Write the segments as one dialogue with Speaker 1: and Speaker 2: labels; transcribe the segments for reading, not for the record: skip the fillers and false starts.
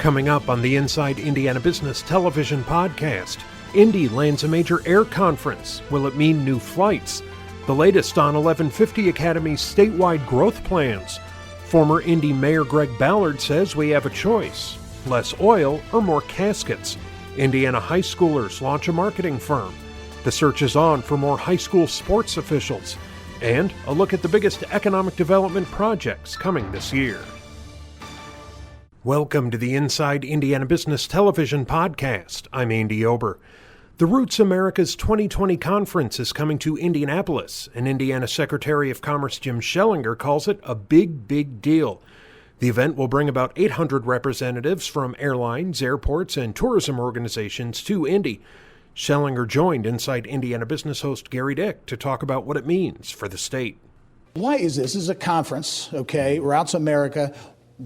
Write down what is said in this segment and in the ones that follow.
Speaker 1: Coming up on the Inside Indiana Business Television podcast, Indy lands a major air conference. Will it mean new flights? The latest on 1150 Academy's statewide growth plans. Former Indy Mayor Greg Ballard says we have a choice: less oil or more caskets. Indiana high schoolers launch a marketing firm. The search is on for more high school sports officials. And a look at the biggest economic development projects coming this year. Welcome to the Inside Indiana Business Television podcast. I'm Andy Ober. The Roots America's 2020 conference is coming to Indianapolis, and Indiana Secretary of Commerce Jim Schellinger calls it a big deal. The event will bring about 800 representatives from airlines, airports, and tourism organizations to Indy. Schellinger joined Inside Indiana Business host Gary Dick to talk about what it means for the state.
Speaker 2: Why is this? This is a conference, okay? Roots America.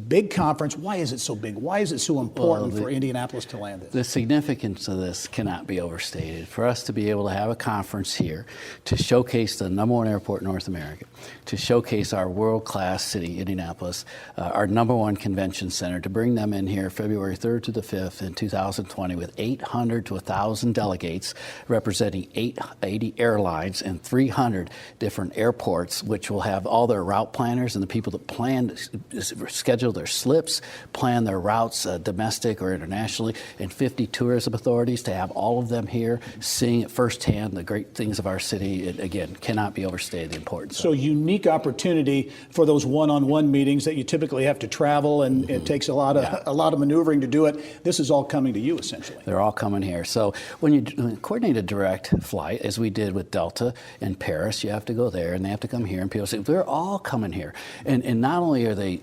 Speaker 2: Big conference. Why is it so big? Why is it so important for Indianapolis to land this?
Speaker 3: The significance of this cannot be overstated. For us to be able to have a conference here to showcase the #1 airport in North America, to showcase our world-class city, Indianapolis, our #1 convention center, to bring them in here February 3rd to the 5th in 2020 with 800 to 1,000 delegates representing 80 airlines and 300 different airports, which will have all their route planners and the people that plan schedule their slips, plan their routes domestic or internationally, and 50 tourism authorities, to have all of them here seeing it firsthand the great things of our city. It, again, cannot be overstated, the importance.
Speaker 2: So unique opportunity for those one-on-one meetings that you typically have to travel, and it takes a lot of maneuvering to do it. This is all coming to you, essentially.
Speaker 3: They're all coming here. So when you coordinate a direct flight, as we did with Delta in Paris, you have to go there and they have to come here, and people say, they're all coming here. And not only are they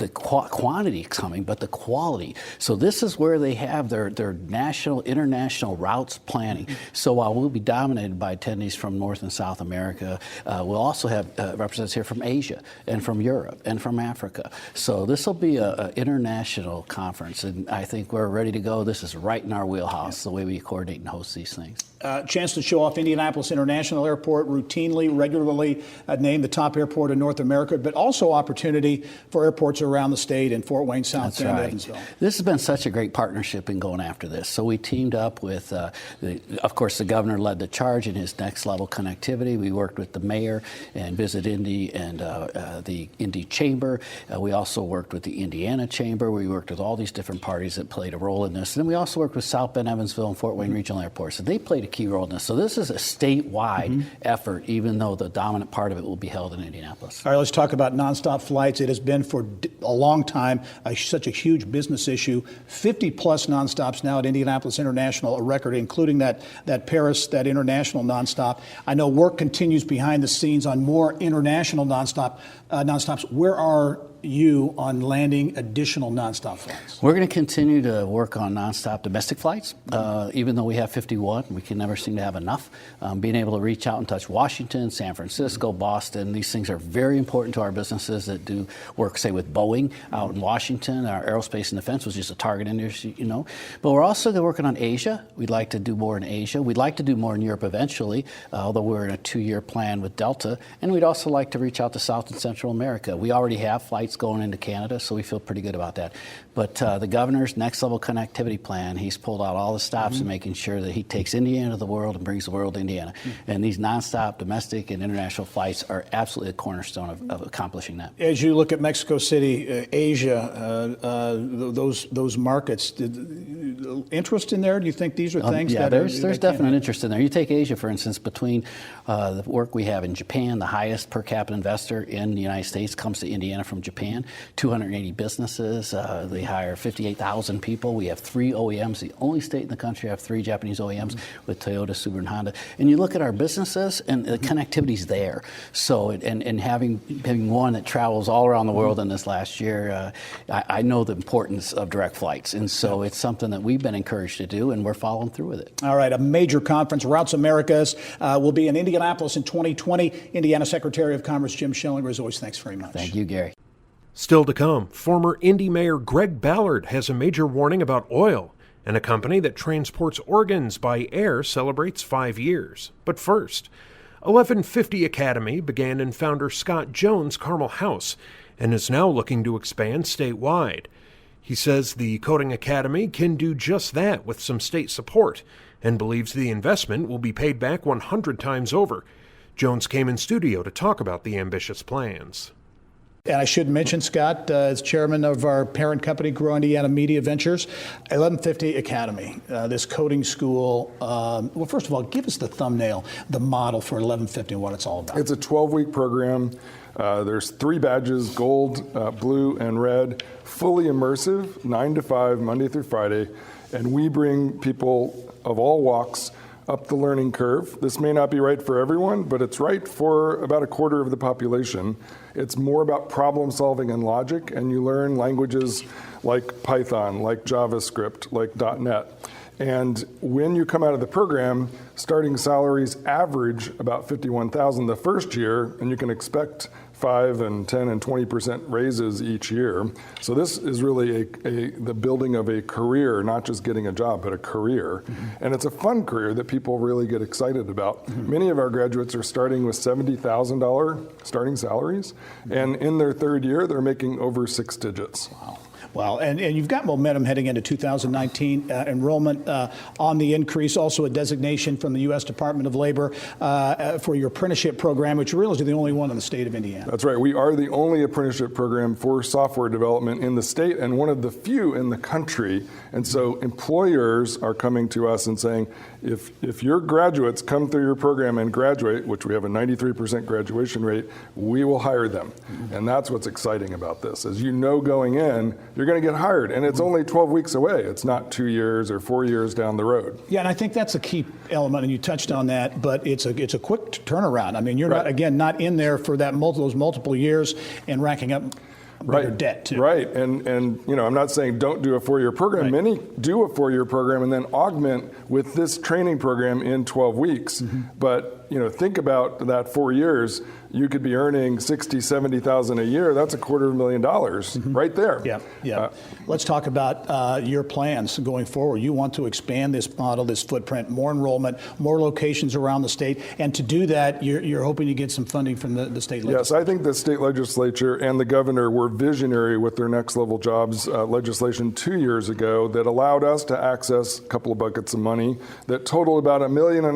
Speaker 3: the quantity coming, but the quality. So this is where they have their national, international routes planning. So while we'll be dominated by attendees from North and South America, we'll also have representatives here from Asia and from Europe and from Africa. So this will be an international conference, and I think we're ready to go. This is right in our wheelhouse, the way we coordinate and host these things.
Speaker 2: Chance to show off Indianapolis International Airport, regularly named the top airport in North America, but also opportunity for airports around the state in Fort Wayne, South Bend, Evansville.
Speaker 3: This has been such a great partnership in going after this. So we teamed up with, of course, the governor led the charge in his next level connectivity. We worked with the mayor and Visit Indy and the Indy Chamber. We also worked with the Indiana Chamber. We worked with all these different parties that played a role in this. And then we also worked with South Bend, Evansville, and Fort Wayne Regional Airports. And they played a key role in this. So this is a statewide effort, even though the dominant part of it will be held in Indianapolis.
Speaker 2: All right, let's talk about nonstop flights. It has been for a long time such a huge business issue. 50-plus nonstops now at Indianapolis International, a record, including that Paris, that international nonstop. I know work continues behind the scenes on more international nonstops. Where are you on landing additional nonstop flights?
Speaker 3: We're going to continue to work on nonstop domestic flights. Even though we have 51, we can never seem to have enough. Being able to reach out and touch Washington, San Francisco, Boston, these things are very important to our businesses that do work, say, with Boeing out in Washington. Our aerospace and defense was just a target industry, But we're also working on Asia. We'd like to do more in Asia. We'd like to do more in Europe eventually, although we're in a 2-year plan with Delta. And we'd also like to reach out to South and Central America. We already have flights going into Canada, so we feel pretty good about that. But the governor's next level connectivity plan, he's pulled out all the stops and making sure that he takes Indiana to the world and brings the world to Indiana. And these nonstop domestic and international flights are absolutely a cornerstone of accomplishing that.
Speaker 2: As you look at Mexico City, Asia, those markets, interest in there? Do you think these are things that
Speaker 3: there's definite interest in there. You take Asia, for instance, between the work we have in Japan, the highest per capita investor in the United States comes to Indiana from Japan, 280 businesses. They hire 58,000 people. We have 3 OEMs, the only state in the country to have 3 Japanese OEMs with Toyota, Subaru, and Honda. And you look at our businesses, and the connectivity's there. So, and having one that travels all around the world in this last year, I know the importance of direct flights. And so it's something that we've been encouraged to do, and we're following through with it.
Speaker 2: All right, a major conference, Roots Americas, will be in Indianapolis in 2020. Indiana Secretary of Commerce Jim Schellinger, as always, thanks very much.
Speaker 3: Thank you, Gary.
Speaker 1: Still to come, former Indy Mayor Greg Ballard has a major warning about oil, and a company that transports organs by air celebrates 5 years. But first, 1150 Academy began in founder Scott Jones' Carmel house and is now looking to expand statewide. He says the Coding Academy can do just that with some state support and believes the investment will be paid back 100 times over. Jones came in studio to talk about the ambitious plans.
Speaker 2: And I should mention, Scott, as chairman of our parent company, Grow Indiana Media Ventures, 1150 Academy, this coding school. Well, first of all, give us the thumbnail, the model for 1150 and what it's all about.
Speaker 4: It's a 12-week program. There's 3 badges, gold, blue, and red, fully immersive, 9 to 5, Monday through Friday. And we bring people of all walks up the learning curve. This may not be right for everyone, but it's right for about a quarter of the population. It's more about problem solving and logic, and you learn languages like Python, like JavaScript, like .NET. And when you come out of the program, starting salaries average about $51,000 the first year, and you can expect 5 and 10 and 20% raises each year. So this is really the building of a career, not just getting a job, but a career. And it's a fun career that people really get excited about. Many of our graduates are starting with $70,000 starting salaries, and in their third year, they're making over 6 digits.
Speaker 2: Wow. Well, and you've got momentum heading into 2019, enrollment on the increase, also a designation from the U.S. Department of Labor for your apprenticeship program, which you realize you're the only one in the state of Indiana.
Speaker 4: That's right. We are the only apprenticeship program for software development in the state and one of the few in the country. And so employers are coming to us and saying, if your graduates come through your program and graduate, which we have a 93% graduation rate, we will hire them. And that's what's exciting about this. As you know going in, you're going to get hired, and it's only 12 weeks away. It's not 2 years or 4 years down the road.
Speaker 2: Yeah, and I think that's a key element, and you touched on that, but it's a quick turnaround. I mean, you're not in there for those multiple years and racking up bigger debt too.
Speaker 4: Right, and I'm not saying don't do a 4-year program.
Speaker 2: Right.
Speaker 4: Many do a 4-year program and then augment with this training program in 12 weeks. But think about that 4 years. You could be earning $60,000, $70,000 a year. That's $250,000 right there.
Speaker 2: Yeah. Let's talk about your plans going forward. You want to expand this model, this footprint, more enrollment, more locations around the state, and to do that, you're hoping to get some funding from the state legislature.
Speaker 4: Yes, I think the state legislature and the governor were visionary with their next level jobs legislation 2 years ago that allowed us to access a couple of buckets of money that totaled about $1.5 million. Well,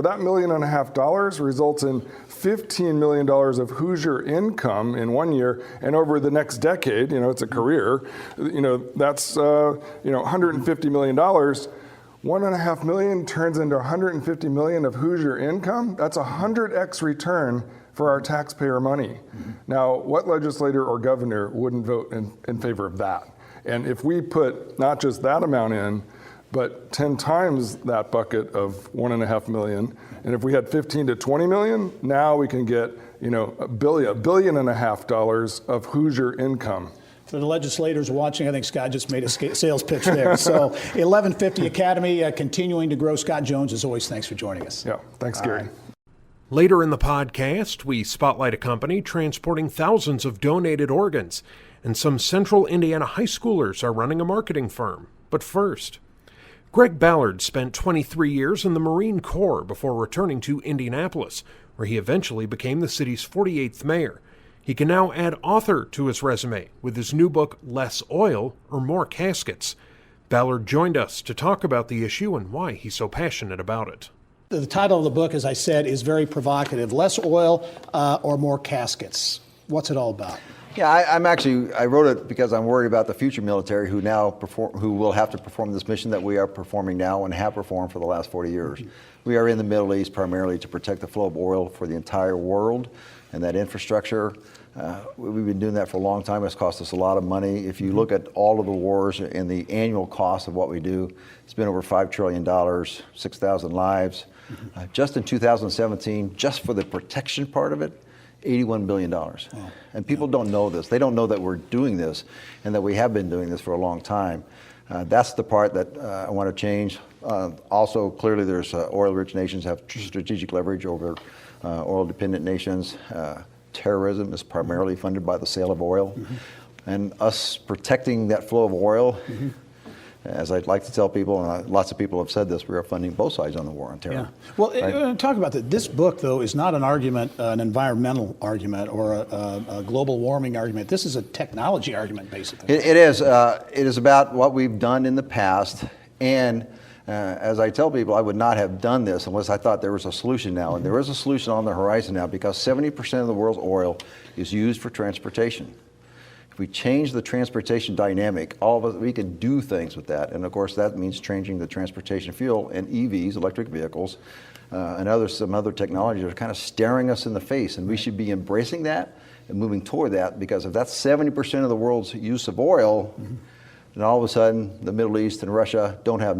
Speaker 4: that $1.5 million results in $15 million of Hoosier income in 1 year, and over the next decade, it's a career, that's $150 million. $1.5 million turns into $150 million of Hoosier income. That's a 100x return for our taxpayer money. Now, what legislator or governor wouldn't vote in favor of that? And if we put not just that amount in, but 10 times that bucket of $1.5 million, and if we had 15 to 20 million, now we can get $1.5 billion of Hoosier income.
Speaker 2: For the legislators watching, I think Scott just made a sales pitch there. So 1150 Academy continuing to grow. Scott Jones, as always, thanks for joining us.
Speaker 4: Yeah, thanks, Gary.
Speaker 1: Later in the podcast, we spotlight a company transporting thousands of donated organs, and some central Indiana high schoolers are running a marketing firm. But first, Greg Ballard spent 23 years in the Marine Corps before returning to Indianapolis, where he eventually became the city's 48th mayor. He can now add author to his resume with his new book, Less Oil or More Caskets. Ballard joined us to talk about the issue and why he's so passionate about it.
Speaker 2: The title of the book, as I said, is very provocative. Less Oil or More Caskets. What's it all about?
Speaker 5: Yeah, I wrote it because I'm worried about the future military who will have to perform this mission that we are performing now and have performed for the last 40 years. We are in the Middle East primarily to protect the flow of oil for the entire world and that infrastructure. We've been doing that for a long time. It's cost us a lot of money. If you look at all of the wars and the annual cost of what we do, it's been over $5 trillion, 6,000 lives. Just in 2017, just for the protection part of it, $81 billion. Wow. And people don't know this. They don't know that we're doing this and that we have been doing this for a long time. That's the part that I want to change. Also, clearly there's oil-rich nations have strategic leverage over oil-dependent nations. Terrorism is primarily funded by the sale of oil. And us protecting that flow of oil As I'd like to tell people, and lots of people have said this, we are funding both sides on the war on terror.
Speaker 2: Yeah. Well, talk about that. This book, though, is not an argument, an environmental argument or a global warming argument. This is a technology argument, basically.
Speaker 5: It is. It is about what we've done in the past. And as I tell people, I would not have done this unless I thought there was a solution now. And there is a solution on the horizon now, because 70% of the world's oil is used for transportation. If we change the transportation dynamic, all of us, we can do things with that. And of course, that means changing the transportation fuel, and EVs, electric vehicles, and some other technologies are kind of staring us in the face. And we should be embracing that and moving toward that, because if that's 70% of the world's use of oil, then all of a sudden the Middle East and Russia don't have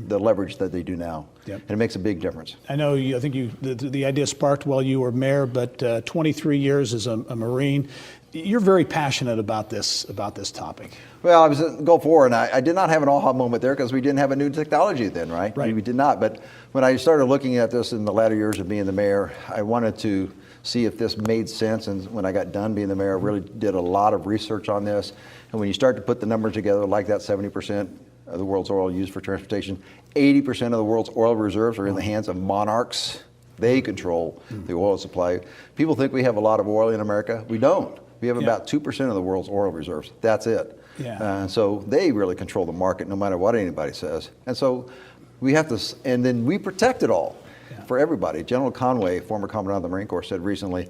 Speaker 5: the leverage that they do now. Yep. And it makes a big difference.
Speaker 2: I know I think the idea sparked while you were mayor, but 23 years as a Marine. You're very passionate about this topic.
Speaker 5: Well, I was at Gulf War, and I did not have an aha moment there because we didn't have a new technology then, right? We did not. But when I started looking at this in the latter years of being the mayor, I wanted to see if this made sense. And when I got done being the mayor, I really did a lot of research on this. And when you start to put the numbers together, like that 70% of the world's oil used for transportation, 80% of the world's oil reserves are in the hands of monarchs. They control the oil supply. People think we have a lot of oil in America. We don't. We have about 2% of the world's oil reserves. That's it.
Speaker 2: Yeah.
Speaker 5: So they really control the market no matter what anybody says. And so we have to, and then we protect it all for everybody. General Conway, former Commandant of the Marine Corps, said recently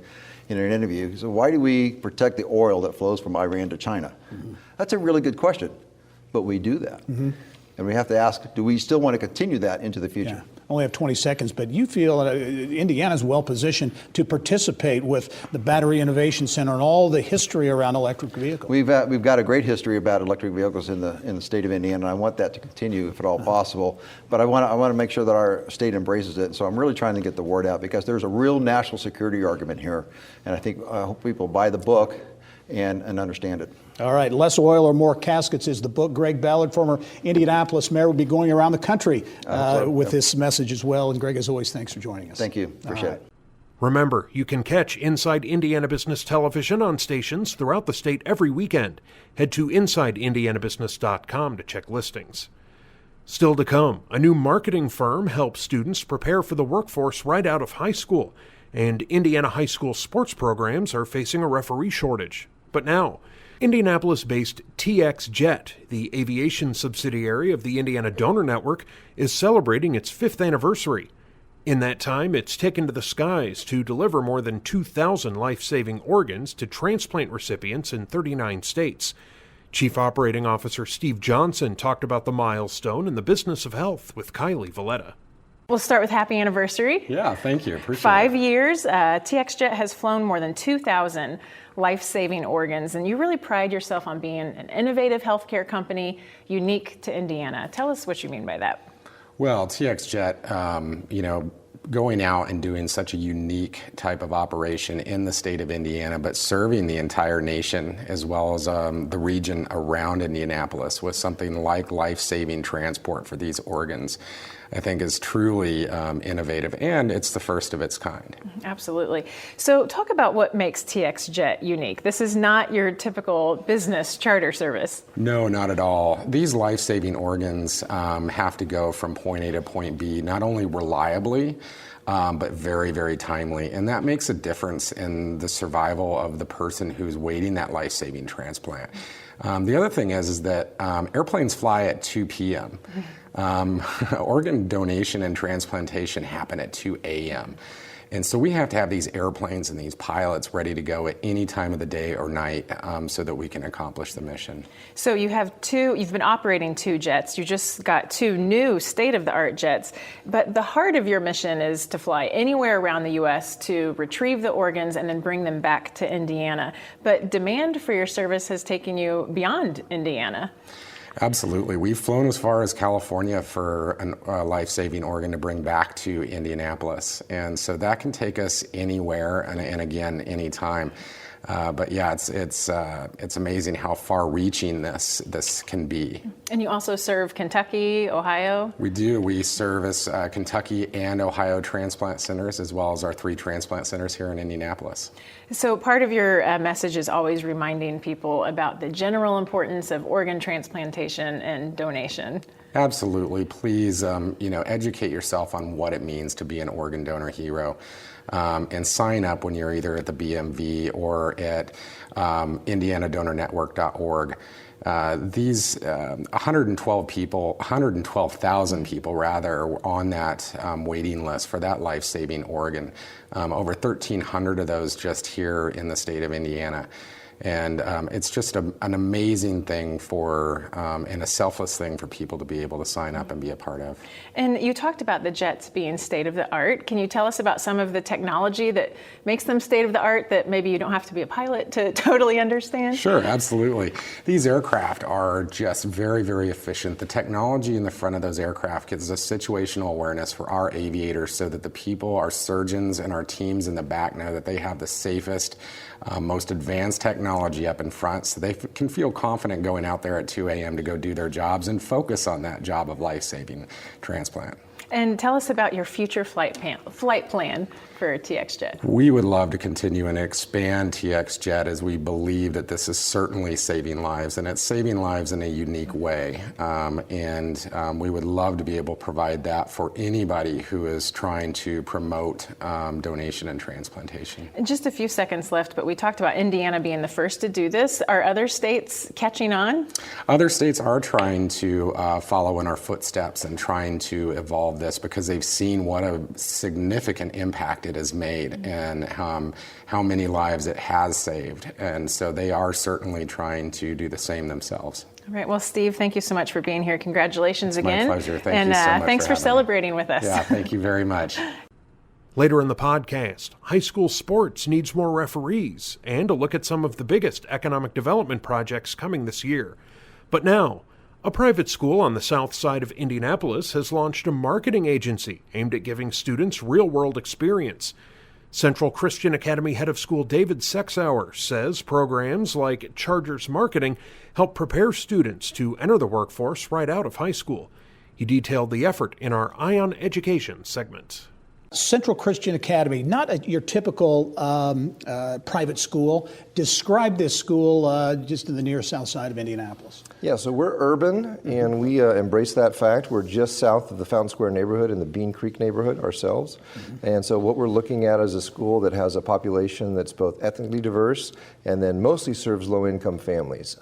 Speaker 5: in an interview, he said, why do we protect the oil that flows from Iran to China? That's a really good question, but we do that. And we have to ask, do we still want to continue that into the future?
Speaker 2: Yeah. Only have 20 seconds, but you feel Indiana's well positioned to participate with the Battery Innovation Center and all the history around electric vehicles.
Speaker 5: We've got a great history about electric vehicles in the state of Indiana, and I want that to continue if at all possible. But I want to make sure that our state embraces it. So I'm really trying to get the word out, because there's a real national security argument here, and I hope people buy the book and understand it.
Speaker 2: All right, Less Oil or More Caskets is the book. Greg Ballard, former Indianapolis mayor, will be going around the country with this message as well. And Greg, as always, thanks for joining us.
Speaker 5: Thank you. Appreciate it.
Speaker 1: Remember, you can catch Inside Indiana Business Television on stations throughout the state every weekend. Head to InsideIndianaBusiness.com to check listings. Still to come, a new marketing firm helps students prepare for the workforce right out of high school. And Indiana high school sports programs are facing a referee shortage. But now, Indianapolis-based TX Jet, the aviation subsidiary of the Indiana Donor Network, is celebrating its 5th anniversary. In that time, it's taken to the skies to deliver more than 2,000 life-saving organs to transplant recipients in 39 states. Chief Operating Officer Steve Johnson talked about the milestone and the business of health with Kylie Valletta.
Speaker 6: We'll start with happy anniversary.
Speaker 7: Yeah, thank you. Appreciate it.
Speaker 6: 5 years, TX Jet has flown more than 2,000 life-saving organs, and you really pride yourself on being an innovative healthcare company unique to Indiana. Tell us what you mean by that.
Speaker 7: Well, TX Jet, going out and doing such a unique type of operation in the state of Indiana, but serving the entire nation as well as the region around Indianapolis with something like life-saving transport for these organs, I think is truly innovative, and it's the first of its kind.
Speaker 6: Absolutely. So talk about what makes TX Jet unique. This is not your typical business charter service.
Speaker 7: No, not at all. These life-saving organs have to go from point A to point B, not only reliably, but very, very timely. And that makes a difference in the survival of the person who's waiting that life-saving transplant. The other thing is that airplanes fly at 2 p.m. Organ donation and transplantation happen at 2 a.m. And so we have to have these airplanes and these pilots ready to go at any time of the day or night so that we can accomplish the mission.
Speaker 6: So you've been operating 2 jets. You just got 2 new state-of-the-art jets. But the heart of your mission is to fly anywhere around the U.S. to retrieve the organs and then bring them back to Indiana. But demand for your service has taken you beyond Indiana.
Speaker 7: Absolutely. We've flown as far as California for a life-saving organ to bring back to Indianapolis. And so that can take us anywhere and again, anytime. But yeah, it's amazing how far-reaching this can be.
Speaker 6: And you also serve Kentucky, Ohio?
Speaker 7: We do. We service Kentucky and Ohio transplant centers, as well as our 3 transplant centers here in Indianapolis.
Speaker 6: So part of your message is always reminding people about the general importance of organ transplantation and donation.
Speaker 7: Absolutely. Please, educate yourself on what it means to be an organ donor hero, and sign up when you're either at the BMV or at IndianaDonorNetwork.org. These 112,000 people rather, were on that waiting list for that life-saving organ. Over 1,300 of those just here in the state of Indiana. And it's just an amazing thing and a selfless thing for people to be able to sign up and be a part of.
Speaker 6: And you talked about the jets being state of the art. Can you tell us about some of the technology that makes them state of the art that maybe you don't have to be a pilot to totally understand?
Speaker 7: Sure, absolutely. These aircraft are just very, very efficient. The technology in the front of those aircraft gives us situational awareness for our aviators so that the people, our surgeons, and our teams in the back know that they have the safest, most advanced technology up in front, so they can feel confident going out there at 2 a.m. to go do their jobs and focus on that job of life-saving transplant.
Speaker 6: And tell us about your future flight plan for TXJet.
Speaker 7: We would love to continue and expand TXJet, as we believe that this is certainly saving lives, and it's saving lives in a unique way. We would love to be able to provide that for anybody who is trying to promote donation and transplantation.
Speaker 6: And just a few seconds left, but we talked about Indiana being the first to do this. Are other states catching on?
Speaker 7: Other states are trying to follow in our footsteps and trying to evolve this, because they've seen what a significant impact it has made and how many lives it has saved. And so they are certainly trying to do the same themselves.
Speaker 6: All right. Well, Steve, thank you so much for being here. Congratulations again.
Speaker 7: My pleasure. Thank you so much.
Speaker 6: Thanks for celebrating with us.
Speaker 7: Yeah, thank you very much.
Speaker 1: Later in the podcast, high school sports needs more referees, and a look at some of the biggest economic development projects coming this year. But now, a private school on the south side of Indianapolis has launched a marketing agency aimed at giving students real-world experience. Central Christian Academy head of school David Sexauer says programs like Chargers Marketing help prepare students to enter the workforce right out of high school. He detailed the effort in our Eye on Education segment.
Speaker 2: Central Christian Academy, not your typical private school. Describe this school just in the near south side of Indianapolis.
Speaker 8: Yeah, so we're urban, and we embrace that fact. We're just south of the Fountain Square neighborhood in the Bean Creek neighborhood ourselves. Mm-hmm. And so what we're looking at is a school that has a population that's both ethnically diverse and then mostly serves low-income families.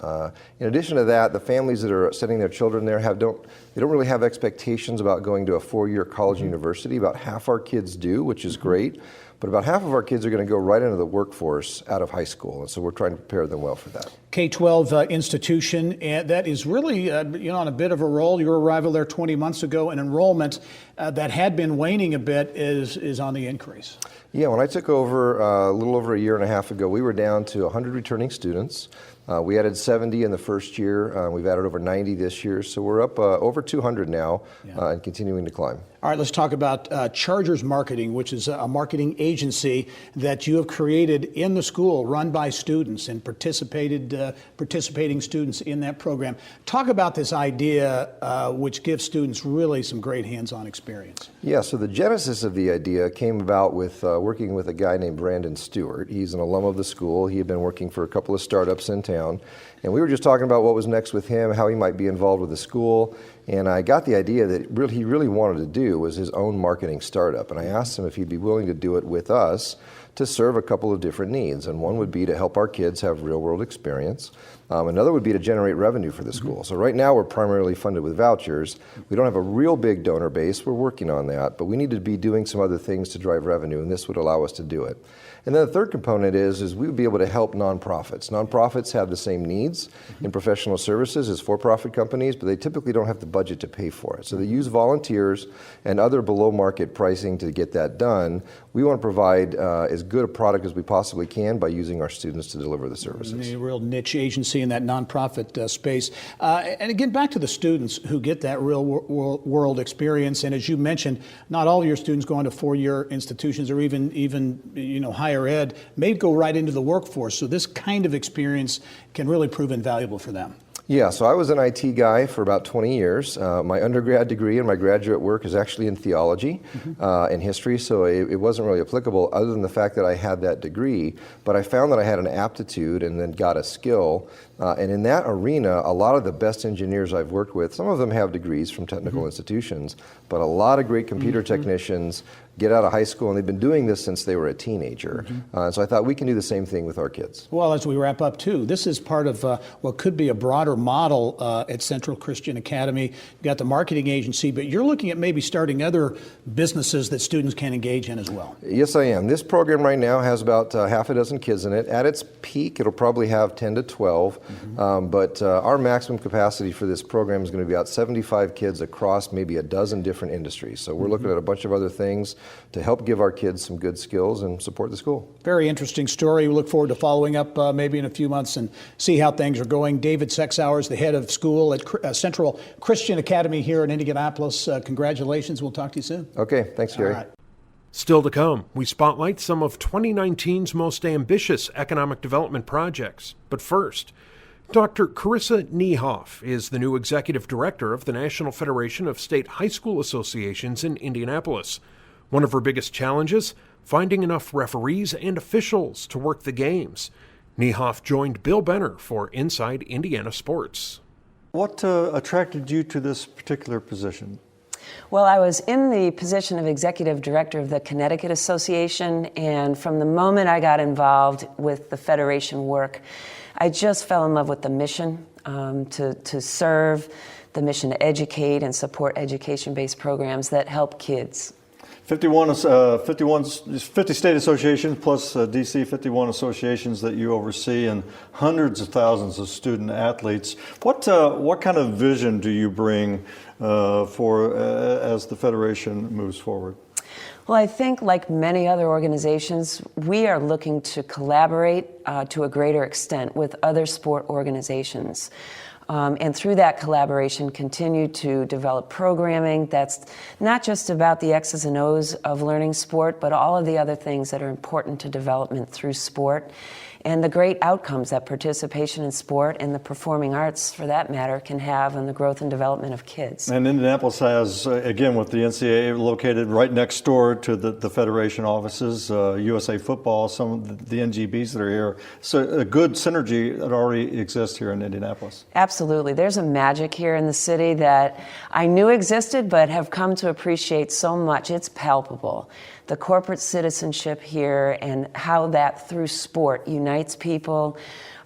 Speaker 8: In addition to that, the families that are sending their children there don't really have expectations about going to a 4-year college university. About half our kids do, which is great. But about half of our kids are going to go right into the workforce out of high school, and so we're trying to prepare them well for that.
Speaker 2: K-12 institution, and that is really on a bit of a roll. Your arrival there 20 months ago, and enrollment that had been waning a bit is on the increase.
Speaker 8: Yeah, when I took over a little over a year and a half ago, we were down to 100 returning students. We added 70 in the first year. We've added over 90 this year, so we're up over 200 now, and continuing to climb.
Speaker 2: All right, let's talk about Chargers Marketing, which is a marketing agency that you have created in the school, run by students and participating students in that program. Talk about this idea, which gives students really some great hands-on experience.
Speaker 8: Yeah, so the genesis of the idea came about with working with a guy named Brandon Stewart. He's an alum of the school. He had been working for a couple of startups in town. And we were just talking about what was next with him, how he might be involved with the school. And I got the idea that he really wanted to do was his own marketing startup. And I asked him if he'd be willing to do it with us to serve a couple of different needs. And one would be to help our kids have real-world experience. Another would be to generate revenue for the school. So right now we're primarily funded with vouchers. We don't have a real big donor base. We're working on that. But we need to be doing some other things to drive revenue, and this would allow us to do it. And then the third component is we would be able to help nonprofits. Nonprofits have the same needs in professional services as for-profit companies, but they typically don't have the budget to pay for it. So they use volunteers and other below-market pricing to get that done. We want to provide as as good a product as we possibly can by using our students to deliver the services.
Speaker 2: A real niche agency in that nonprofit space. And again, back to the students who get that real world experience. And as you mentioned, not all of your students go on to four-year institutions or even higher ed may go right into the workforce. So this kind of experience can really prove invaluable for them.
Speaker 8: Yeah, so I was an IT guy for about 20 years. My undergrad degree and my graduate work is actually in theology and history, so it wasn't really applicable other than the fact that I had that degree. But I found that I had an aptitude and then got a skill. And in that arena, a lot of the best engineers I've worked with, some of them have degrees from technical institutions, but a lot of great computer technicians get out of high school and they've been doing this since they were a teenager. So I thought we can do the same thing with our kids.
Speaker 2: Well, as we wrap up too, this is part of what could be a broader model at Central Christian Academy. You've got the marketing agency, but you're looking at maybe starting other businesses that students can engage in as well.
Speaker 8: Yes, I am. This program right now has about half a dozen kids in it. At its peak, it'll probably have 10 to 12. But our maximum capacity for this program is going to be about 75 kids across maybe a dozen different industries. So we're looking at a bunch of other things to help give our kids some good skills and support the school.
Speaker 2: Very interesting story. We look forward to following up maybe in a few months and see how things are going. David Sexauer is the head of school at Central Christian Academy here in Indianapolis. Congratulations. We'll talk to you soon.
Speaker 8: Okay. Thanks, Gary.
Speaker 2: All right.
Speaker 1: Still to come, we spotlight some of 2019's most ambitious economic development projects. But first, Dr. Carissa Niehoff is the new executive director of the National Federation of State High School Associations in Indianapolis. One of her biggest challenges, finding enough referees and officials to work the games. Niehoff joined Bill Benner for Inside Indiana Sports.
Speaker 9: What attracted you to this particular position?
Speaker 10: Well, I was in the position of executive director of the Connecticut Association, and from the moment I got involved with the Federation work, I just fell in love with the mission to serve, the mission to educate and support education-based programs that help kids.
Speaker 9: 50 state associations plus DC 51 associations that you oversee and hundreds of thousands of student athletes. What kind of vision do you bring as the Federation moves forward?
Speaker 10: Well, I think like many other organizations, we are looking to collaborate to a greater extent with other sport organizations. And through that collaboration, continue to develop programming that's not just about the X's and O's of learning sport, but all of the other things that are important to development through sport, and the great outcomes that participation in sport and the performing arts, for that matter, can have on the growth and development of kids.
Speaker 9: And Indianapolis has, again, with the NCAA located right next door to the Federation offices, USA Football, some of the NGBs that are here. So a good synergy that already exists here in Indianapolis.
Speaker 10: Absolutely. There's a magic here in the city that I knew existed, but have come to appreciate so much. It's palpable. The corporate citizenship here and how that through sport unites people.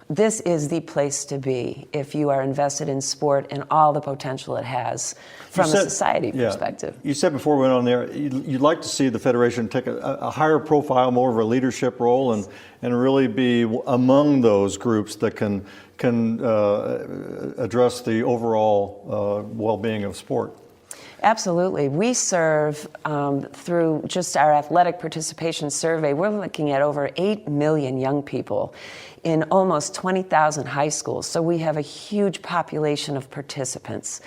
Speaker 10: This is the place to be if you are invested in sport and all the potential it has from a society perspective.
Speaker 9: You said before we went on there, you'd like to see the Federation take a higher profile, more of a leadership role, and really be among those groups that can address the overall well-being of sport.
Speaker 10: Absolutely. We serve through just our athletic participation survey, we're looking at over 8 million young people in almost 20,000 high schools. So we have a huge population of participants.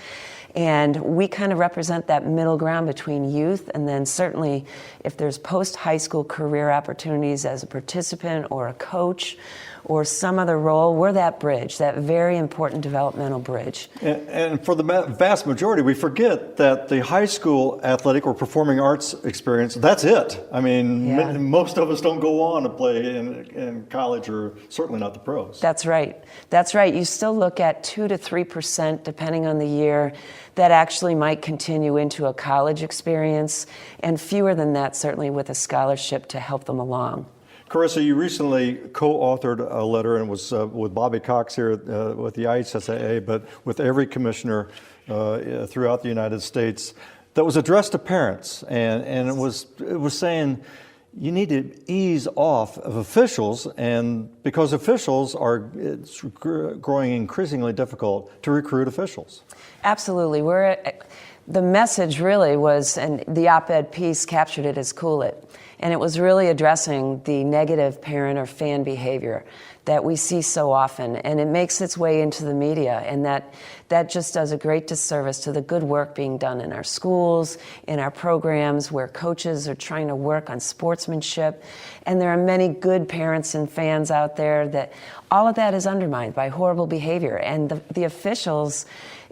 Speaker 10: And we kind of represent that middle ground between youth and then certainly if there's post-high school career opportunities as a participant or a coach or some other role, we're that bridge, that very important developmental bridge.
Speaker 9: And for the vast majority, we forget that the high school athletic or performing arts experience, that's it. I mean, most of us don't go on to play in college or certainly not the pros.
Speaker 10: That's right. That's right. You still look at 2 to 3%, depending on the year, that actually might continue into a college experience, and fewer than that, certainly with a scholarship to help them along.
Speaker 9: Carissa, you recently co-authored a letter, and it was with Bobby Cox here with the IHSAA, but with every commissioner throughout the United States, that was addressed to parents, and it was saying you need to ease off of officials, and because officials it's growing increasingly difficult to recruit officials.
Speaker 10: Absolutely. the message really was, and the op-ed piece captured it as Cool It, and it was really addressing the negative parent or fan behavior that we see so often, and it makes its way into the media, and that just does a great disservice to the good work being done in our schools, in our programs where coaches are trying to work on sportsmanship, and there are many good parents and fans out there that all of that is undermined by horrible behavior, and the officials,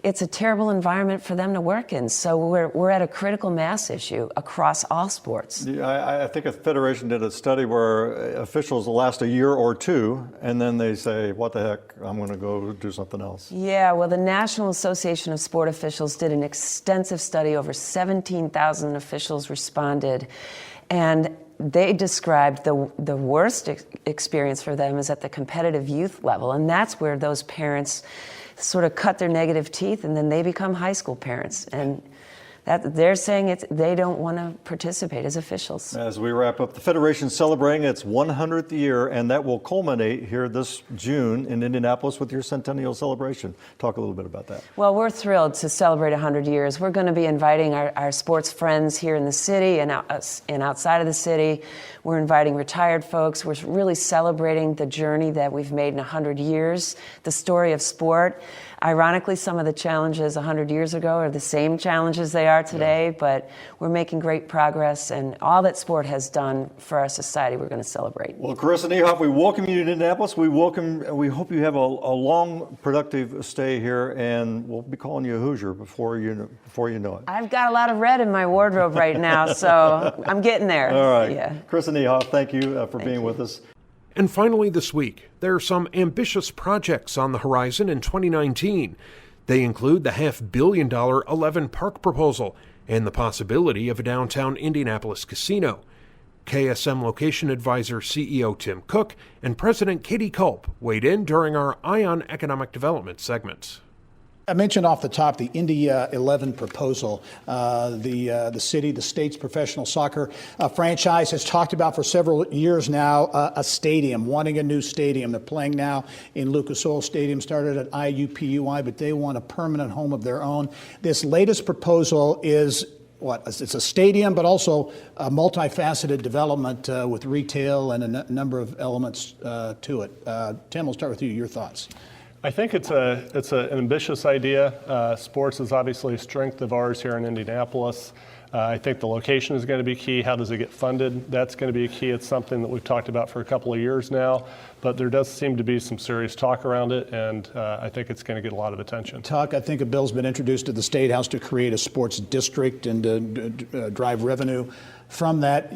Speaker 10: it's a terrible environment for them to work in. So we're at a critical mass issue across all sports.
Speaker 9: Yeah, I think a federation did a study where officials last a year or two, and then they say, what the heck, I'm going to go do something else.
Speaker 10: Yeah, well, the National Association of Sport Officials did an extensive study. Over 17,000 officials responded, and they described the worst experience for them is at the competitive youth level, and that's where those parents sort of cut their negative teeth, and then they become high school parents, and that they're saying they don't want to participate as officials.
Speaker 9: As we wrap up, the Federation's celebrating its 100th year, and that will culminate here this June in Indianapolis with your centennial celebration. Talk a little bit about that.
Speaker 10: Well, we're thrilled to celebrate 100 years. We're going to be inviting our sports friends here in the city and outside of the city. We're inviting retired folks. We're really celebrating the journey that we've made in 100 years, the story of sport. Ironically, some of the challenges 100 years ago are the same challenges they are today, but we're making great progress, and all that sport has done for our society, we're going to celebrate.
Speaker 9: Well, Carissa Niehoff, we welcome you to Indianapolis. We hope you have a long, productive stay here, and we'll be calling you a Hoosier before you know it.
Speaker 10: I've got a lot of red in my wardrobe right now, so I'm getting there.
Speaker 9: All right.
Speaker 10: Yeah.
Speaker 9: Carissa Niehoff, thank you for being with us.
Speaker 1: And finally this week, there are some ambitious projects on the horizon in 2019. They include the $500 million 11 Park proposal and the possibility of a downtown Indianapolis casino. KSM Location Advisor CEO Tim Cook and President Katie Culp weighed in during our Eye on Economic Development segment.
Speaker 2: I mentioned off the top the Indy 11 proposal. The state's professional soccer franchise has talked about for several years now a stadium, wanting a new stadium. They're playing now in Lucas Oil Stadium, started at IUPUI, but they want a permanent home of their own. This latest proposal is it's a stadium, but also a multifaceted development with retail and a number of elements to it. Tim, we'll start with you. Your thoughts.
Speaker 11: I think it's an ambitious idea. Sports is obviously a strength of ours here in Indianapolis. I think the location is going to be key. How does it get funded? That's going to be a key. It's something that we've talked about for a couple of years now, but there does seem to be some serious talk around it, and I think it's going to get a lot of attention.
Speaker 2: I think a bill's been introduced to the State House to create a sports district and to drive revenue from that.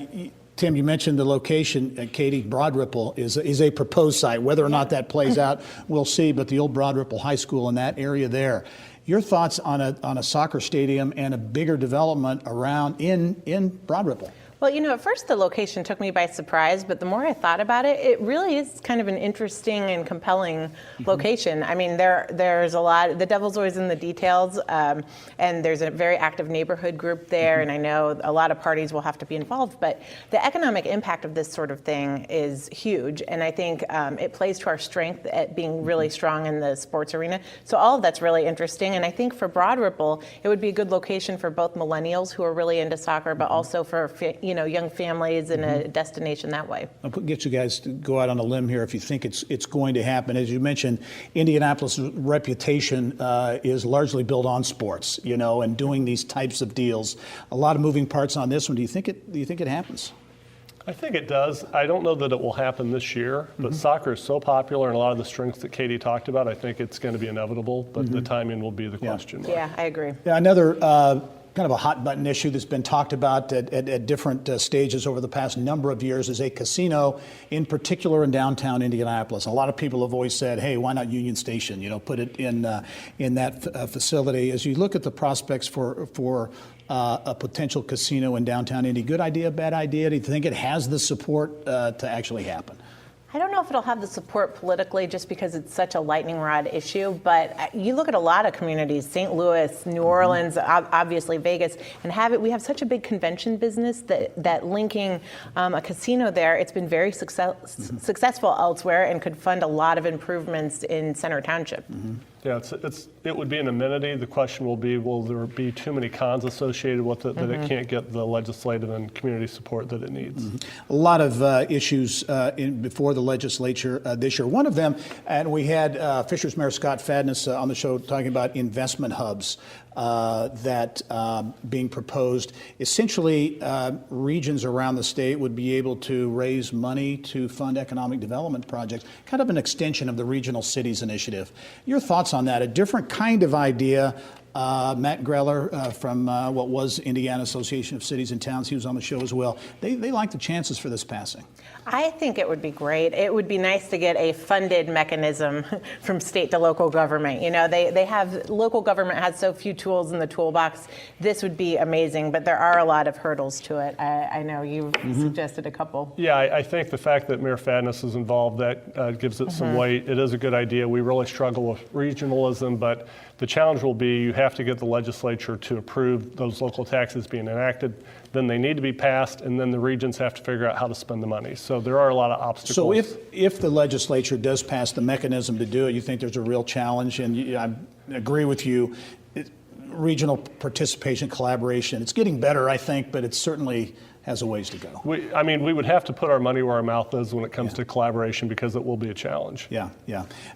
Speaker 2: Tim, you mentioned the location. Katie, Broad Ripple is a proposed site. Whether or not that plays out, we'll see. But the old Broad Ripple High School in that area there. Your thoughts on a soccer stadium and a bigger development around in Broad Ripple?
Speaker 6: Well, at first the location took me by surprise, but the more I thought about it, it really is kind of an interesting and compelling location. I mean, there's a lot, the devil's always in the details, and there's a very active neighborhood group there, and I know a lot of parties will have to be involved, but the economic impact of this sort of thing is huge, and I think it plays to our strength at being really strong in the sports arena. So all of that's really interesting, and I think for Broad Ripple, it would be a good location for both millennials who are really into soccer, but also for young families and a destination that way.
Speaker 2: I'll get you guys to go out on a limb here if you think it's going to happen. As you mentioned, Indianapolis' reputation is largely built on sports, and doing these types of deals. A lot of moving parts on this one. Do you think it happens?
Speaker 11: I think it does. I don't know that it will happen this year, but soccer is so popular and a lot of the strengths that Katie talked about, I think it's going to be inevitable, but the timing will be the question mark.
Speaker 6: Yeah, I agree.
Speaker 2: Yeah, another kind of a hot button issue that's been talked about at different stages over the past number of years is a casino, in particular in downtown Indianapolis. A lot of people have always said, hey, why not Union Station? Put it in that facility. As you look at the prospects for a potential casino in downtown Indy, good idea, bad idea? Do you think it has the support to actually happen?
Speaker 6: I don't know if it'll have the support politically just because it's such a lightning rod issue, but you look at a lot of communities, St. Louis, New Orleans, obviously Vegas, and we have such a big convention business that linking a casino there, it's been very successful elsewhere and could fund a lot of improvements in Center Township.
Speaker 11: Yeah, it would be an amenity. The question will be, will there be too many cons associated with it that it can't get the legislative and community support that it needs?
Speaker 2: A lot of issues before the legislature this year. One of them, and we had Fishers Mayor Scott Fadness on the show talking about investment hubs that being proposed. Essentially, regions around the state would be able to raise money to fund economic development projects, kind of an extension of the Regional Cities Initiative. Your thoughts on that? A different kind of idea. Matt Greller from what was Indiana Association of Cities and Towns, he was on the show as well. They like the chances for this passing.
Speaker 12: I think it would be great. It would be nice to get a funded mechanism from state to local government. You know, local government has so few tools in the toolbox. This would be amazing, but there are a lot of hurdles to it. I know you suggested a couple.
Speaker 11: Yeah, I think the fact that Mayor Fadness is involved, that gives it some weight. It is a good idea. We really struggle with regionalism, but the challenge will be you have to get the legislature to approve those local taxes being enacted. Then they need to be passed, and then the regions have to figure out how to spend the money. So there are a lot of obstacles.
Speaker 2: So if the legislature does pass the mechanism to do it, you think there's a real challenge? And I agree with you. Regional participation, collaboration, it's getting better, I think, but it certainly has a ways to go.
Speaker 11: We would have to put our money where our mouth is when it comes to collaboration, because it will be a challenge.
Speaker 2: Yeah.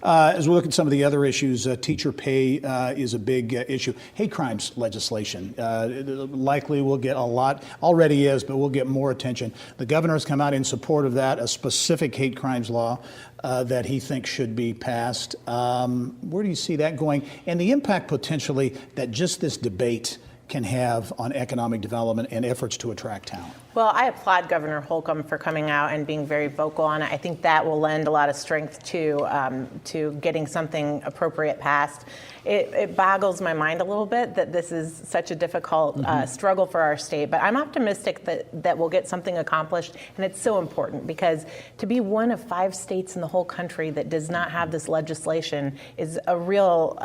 Speaker 2: As we look at some of the other issues, teacher pay is a big issue. Hate crimes legislation likely will get a lot, already is, but we'll get more attention. The governor has come out in support of that, a specific hate crimes law that he thinks should be passed. Where do you see that going? And the impact potentially that just this debate can have on economic development and efforts to attract talent?
Speaker 12: Well, I applaud Governor Holcomb for coming out and being very vocal on it. I think that will lend a lot of strength to getting something appropriate passed. It boggles my mind a little bit that this is such a difficult struggle for our state, but I'm optimistic that we'll get something accomplished, and it's so important because to be one of 5 states in the whole country that does not have this legislation is a real,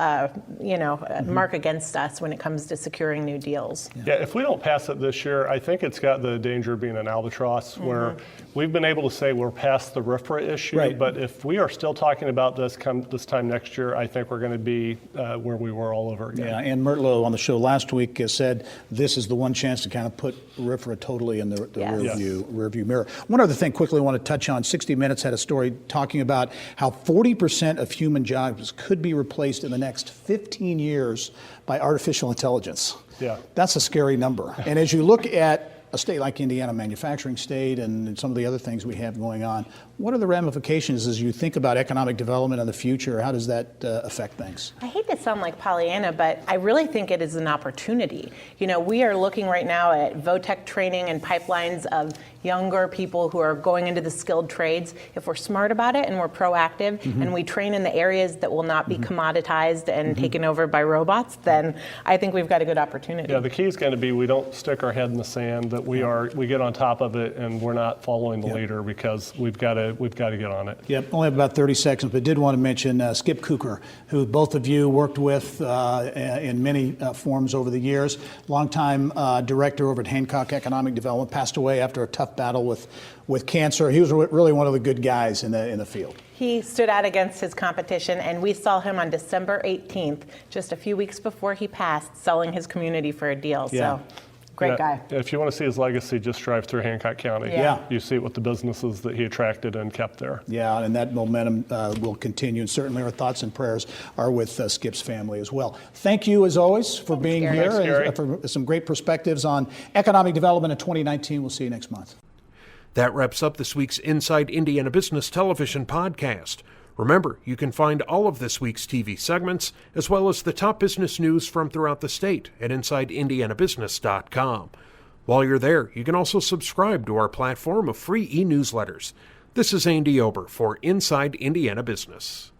Speaker 12: mark against us when it comes to securing new deals.
Speaker 11: Yeah, if we don't pass it this year, I think it's got the danger of being an albatross where we've been able to say we're past the RFRA issue, but if we are still talking about this this time next year, I think we're going to be where we were all over again.
Speaker 2: Yeah, and Mertlow on the show last week said this is the one chance to kind of put RFRA totally in the rearview mirror. One other thing quickly I want to touch on. 60 Minutes had a story talking about how 40% of human jobs could be replaced in the next 15 years by artificial intelligence.
Speaker 11: Yeah.
Speaker 2: That's a scary number. And as you look at a state like Indiana, manufacturing state, and some of the other things we have going on, what are the ramifications as you think about economic development in the future? How does that affect things?
Speaker 12: I hate to sound like Pollyanna, but I really think it is an opportunity. You know, we are looking right now at VOTEC training and pipelines of younger people who are going into the skilled trades. If we're smart about it and we're proactive and we train in the areas that will not be commoditized and taken over by robots, then I think we've got a good opportunity.
Speaker 11: Yeah, the key is going to be we don't stick our head in the sand, that we get on top of it and we're not following the leader, because we've got to get on it.
Speaker 2: Yep, only have about 30 seconds, but did want to mention Skip Cooker, who both of you worked with in many forms over the years. Longtime director over at Hancock Economic Development, passed away after a tough battle with cancer. He was really one of the good guys in the field.
Speaker 12: He stood out against his competition, and we saw him on December 18th, just a few weeks before he passed, selling his community for a deal.
Speaker 2: Yeah.
Speaker 12: So, great guy.
Speaker 11: If you want to see his legacy, just drive through Hancock County.
Speaker 2: Yeah.
Speaker 11: You see it with the businesses that he attracted and kept there.
Speaker 2: Yeah, and that momentum will continue, and certainly our thoughts and prayers are with Skip's family as well. Thank you, as always, for being here and for some great perspectives on economic development in 2019. We'll see you next month.
Speaker 1: That wraps up this week's Inside Indiana Business Television podcast. Remember, you can find all of this week's TV segments, as well as the top business news from throughout the state at InsideIndianaBusiness.com. While you're there, you can also subscribe to our platform of free e-newsletters. This is Andy Ober for Inside Indiana Business.